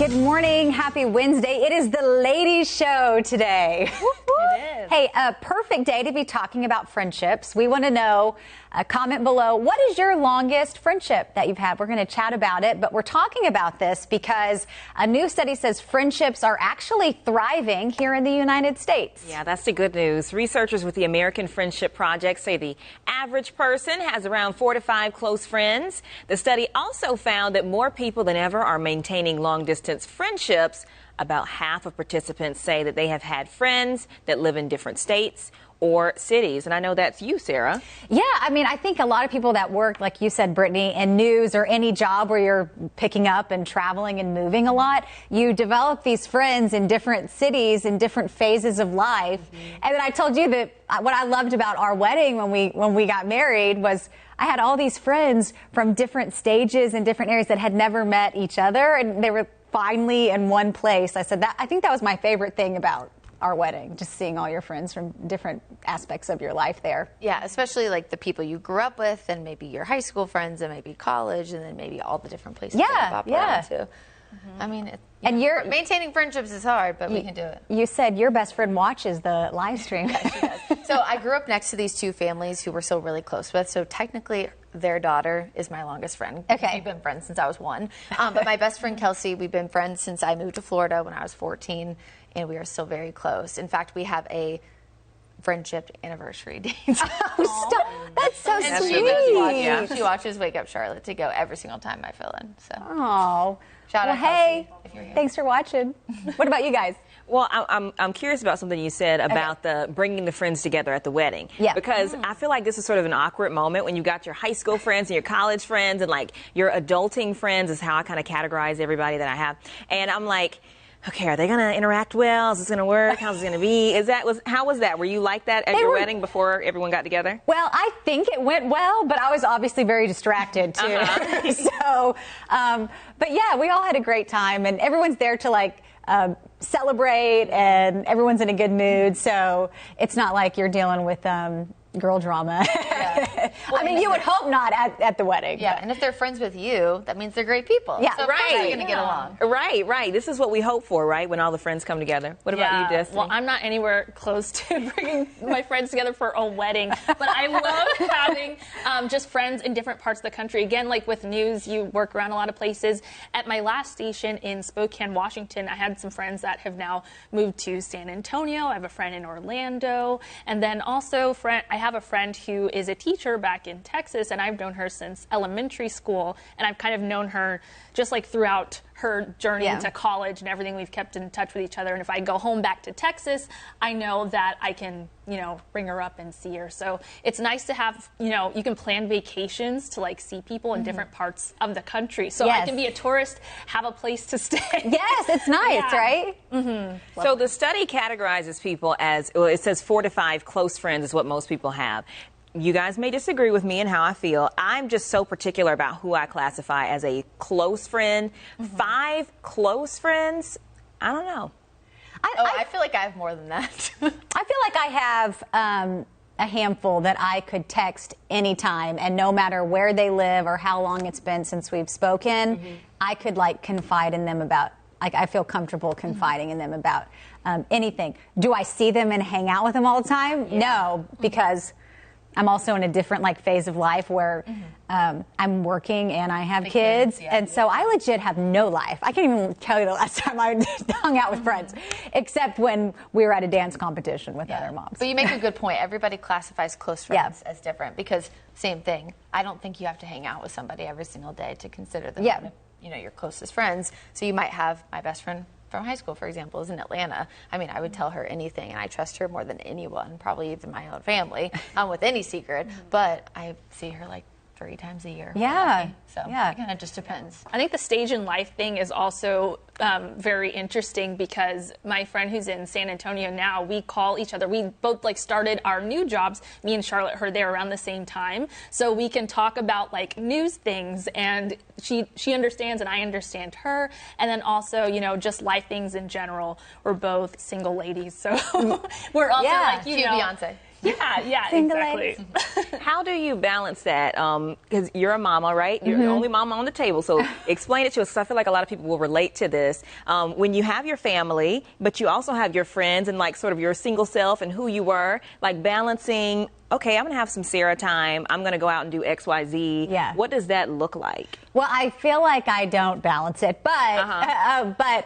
Good morning. Happy Wednesday. It is the ladies' show today. It is. Hey, a perfect day to be talking about friendships. We want to know, comment below, what is your longest friendship that you've had? We're going to chat about it, but we're talking about this because a new study says friendships are actually thriving here in the United States. Yeah, that's the good news. Researchers with the American Friendship Project say the average person has around 4 to 5 close friends. The study also found that more people than ever are maintaining long-distance friendships. About half of participants say that they have had friends that live in different states or cities. And I know that's you, Sarah. Yeah, I mean, I think a lot of people that work, like you said, Brittany, in news or any job where you're picking up and traveling and moving a lot, you develop these friends in different cities in different phases of life. And then I told you that what I loved about our wedding when we got married was I had all these friends from different stages and different areas that had never met each other, and they were finally in one place. I said that I think that was my favorite thing about our wedding, just seeing all your friends from different aspects of your life there. Yeah, especially like the people you grew up with, and maybe your high school friends, and maybe college, and then maybe all the different places that you pop around to. I mean, you're maintaining friendships is hard, but we can do it. You said your best friend watches the live stream. Yeah, she does. So I grew up next to these two families who we're still really close with. So technically, their daughter is my longest friend. Okay. We've been friends since I was 1. But my best friend, Kelsey, we've been friends since I moved to Florida when I was 14, and we are still very close. In fact, we have a friendship anniversary date. That's so And sweet. she watches Wake Up Charlotte To Go every single time I fill in. So. Oh. Shout out, hey, Kelsey, if you're here. Thanks for watching. What about you guys? Well, I'm curious about something you said about the bringing the friends together at the wedding. Yeah. Because I feel like this is sort of an awkward moment when you got your high school friends and your college friends and like your adulting friends is how I kind of categorize everybody that I have. And I'm like, okay, are they going to interact well? Is this going to work? How's it going to be? How was that? Were you like that at your wedding before everyone got together? Well, I think it went well, but I was obviously very distracted too. So, but yeah, we all had a great time, and everyone's there to like celebrate, and everyone's in a good mood. So it's not like you're dealing with girl drama. Yeah. Well, I mean, you would hope not at the wedding. Yeah, and if they're friends with you, that means they're great people. Yeah, so right. They're going to get along. Right. This is what we hope for, right? When all the friends come together. What about you, Destiny? Well, I'm not anywhere close to bringing my friends together for a wedding, but I love having just friends in different parts of the country. Again, like with news, you work around a lot of places. At my last station in Spokane, Washington, I had some friends that have now moved to San Antonio. I have a friend in Orlando, and then also I have a friend who is a teacher back in Texas, and I've known her since elementary school, and I've kind of known her just like throughout her journey into college and everything. We've kept in touch with each other, and if I go home back to Texas, I know that I can, bring her up and see her. So it's nice to have, you can plan vacations to like see people in different parts of the country. So I can be a tourist, have a place to stay. Yes, it's nice, right? So the study categorizes people as, well, it says 4 to 5 close friends is what most people have. You guys may disagree with me and how I feel. I'm just so particular about who I classify as a close friend. 5 close friends? I don't know. I feel like I have more than that. I feel like I have a handful that I could text anytime, and no matter where they live or how long it's been since we've spoken, I could like confide in them about, like I feel comfortable confiding in them about anything. Do I see them and hang out with them all the time? No, because I'm also in a different like phase of life where I'm working and I have kids, and so I legit have no life. I can't even tell you the last time I hung out with friends, except when we were at a dance competition with other moms. But you make a good point. Everybody classifies close friends as different because same thing. I don't think you have to hang out with somebody every single day to consider them one of, your closest friends. So you might have my best friend from high school, for example, is in Atlanta. I mean, I would tell her anything, and I trust her more than anyone, probably even my own family, with any secret. But I see her like 3 times a year. Yeah. So it kind of just depends. I think the stage in life thing is also very interesting because my friend who's in San Antonio now, we call each other. We both like started our new jobs. Me and Charlotte heard there around the same time. So we can talk about like news things, and she understands and I understand her. And then also, just life things in general. We're both single ladies. So we're also like, Beyonce. Yeah, Single exactly. How do you balance that? Because you're a mama, right? You're the only mama on the table. So explain it to us, 'cause I feel like a lot of people will relate to this. When you have your family, but you also have your friends and like sort of your single self and who you were, like balancing, okay, I'm going to have some Sarah time. I'm going to go out and do X, Y, Z. Yeah. What does that look like? Well, I feel like I don't balance it, but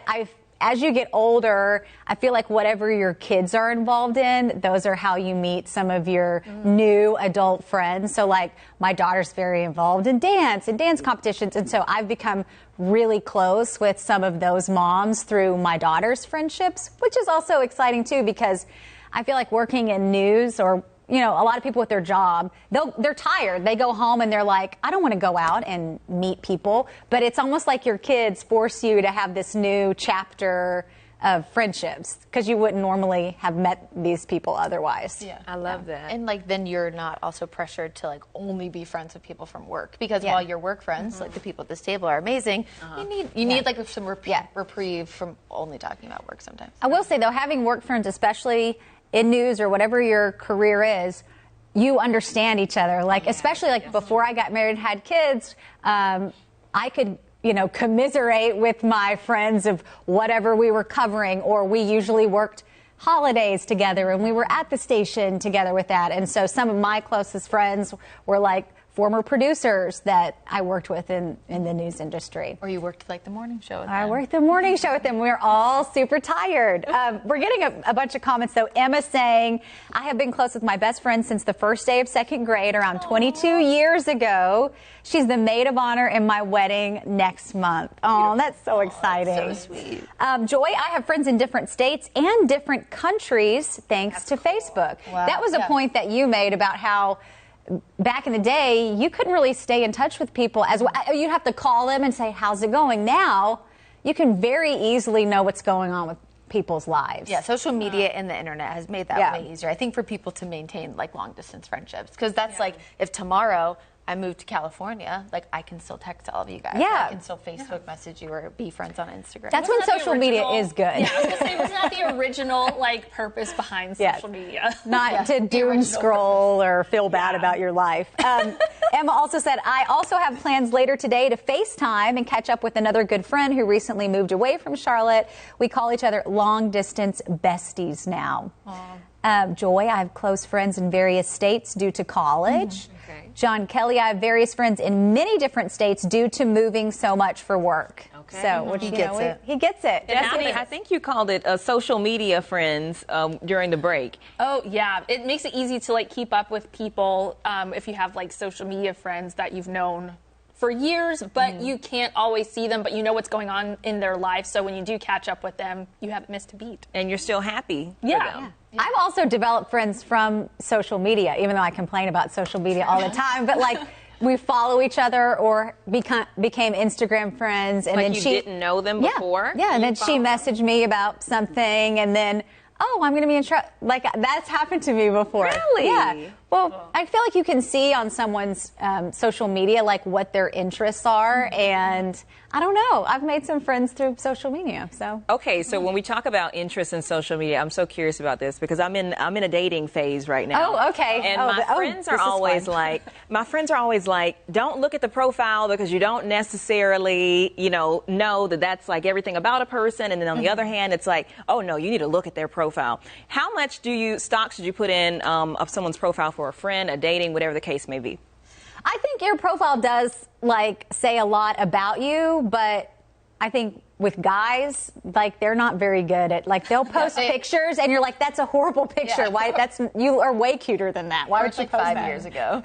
as you get older, I feel like whatever your kids are involved in, those are how you meet some of your new adult friends. So like my daughter's very involved in dance and dance competitions. And so I've become really close with some of those moms through my daughter's friendships, which is also exciting too, because I feel like working in news or a lot of people with their job, they're tired. They go home and they're like, I don't want to go out and meet people. But it's almost like your kids force you to have this new chapter of friendships because you wouldn't normally have met these people otherwise. Yeah, I love that. And like then you're not also pressured to like only be friends with people from work because while your work friends, like the people at this table, are amazing, you need like some reprieve from only talking about work sometimes. I will say though, having work friends, especially in news or whatever your career is, you understand each other. Like, especially like before I got married and had kids, I could, commiserate with my friends of whatever we were covering, or we usually worked holidays together and we were at the station together with that. And so some of my closest friends were like former producers that I worked with in the news industry. Or you worked like the morning show with them. I worked the morning show with them. We're all super tired. We're getting a bunch of comments, though. Emma saying, I have been close with my best friend since the first day of second grade around 22 years ago. She's the maid of honor in my wedding next month. Oh, that's so exciting. So sweet. Joy, I have friends in different states and different countries thanks to Facebook. Wow. That was a point that you made about how back in the day, you couldn't really stay in touch with people as well. You'd have to call them and say, how's it going? Now, you can very easily know what's going on with people's lives. Yeah, social media and the internet has made that way easier, I think, for people to maintain like long distance friendships. Because that's like, if tomorrow I moved to California, like I can still text all of you guys. Yeah. I can still Facebook message you or be friends on Instagram. That's when social media is good. Yeah, I was going to say, was not the original like purpose behind social media. Not to doom scroll or feel bad about your life. Emma also said, I also have plans later today to FaceTime and catch up with another good friend who recently moved away from Charlotte. We call each other long distance besties now. Joy, I have close friends in various states due to college. Okay. John Kelly, I have various friends in many different states due to moving so much for work. Okay. So, which, He gets it. He gets it. Jesse, I think you called it social media friends during the break. Oh, yeah. It makes it easy to like keep up with people if you have like social media friends that you've known for years, but you can't always see them, but you know what's going on in their life. So when you do catch up with them, you haven't missed a beat. And you're still happy for them. I've also developed friends from social media, even though I complain about social media all the time. But like, we follow each other or became Instagram friends, and Like then you she didn't know them before? Yeah, and then she messaged me about something, and then I'm going to be in trouble. Like, that's happened to me before. Really? Yeah. Well, I feel like you can see on someone's social media, like, what their interests are. And I don't know. I've made some friends through social media. So. Okay, so when we talk about interest in social media, I'm so curious about this because I'm in a dating phase right now. Oh, okay. And my friends are always like, don't look at the profile because you don't necessarily, know that that's like everything about a person. And then on the other hand, it's like, oh no, you need to look at their profile. How much stock should you put in of someone's profile for a friend, a dating, whatever the case may be? I think your profile does say a lot about you, but I think with guys, they're not very good at they'll post pictures and you're like, that's a horrible picture. Yeah. Why? You are way cuter than that. Why would you post 5 that? years ago?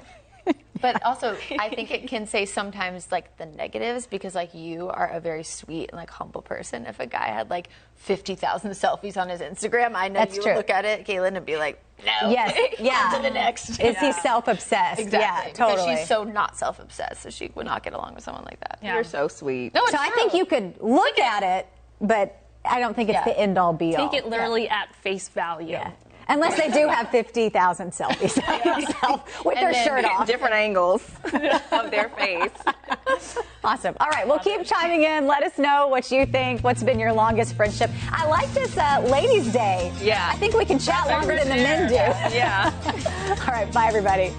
But also, I think it can say sometimes the negatives because you are a very sweet and humble person. If a guy had 50,000 selfies on his Instagram, I know That's you true. would look at it, Caitlin, and be like, no. Yes. Yeah. On to the next. Is he self-obsessed? Exactly. Yeah, totally. Because she's so not self-obsessed, so she would not get along with someone like that. Yeah. You're so sweet. No, it's So I true. think you could look at it, but I don't think it's the end-all, be-all. Take it literally at face value. Yeah. Unless they do have 50,000 selfies of themselves with their shirt off. Different angles of their face. Awesome. All right, well, keep chiming in. Let us know what you think. What's been your longest friendship? I like this Ladies' Day. Yeah. I think we can chat longer than the men do. Yeah. All right, bye, everybody.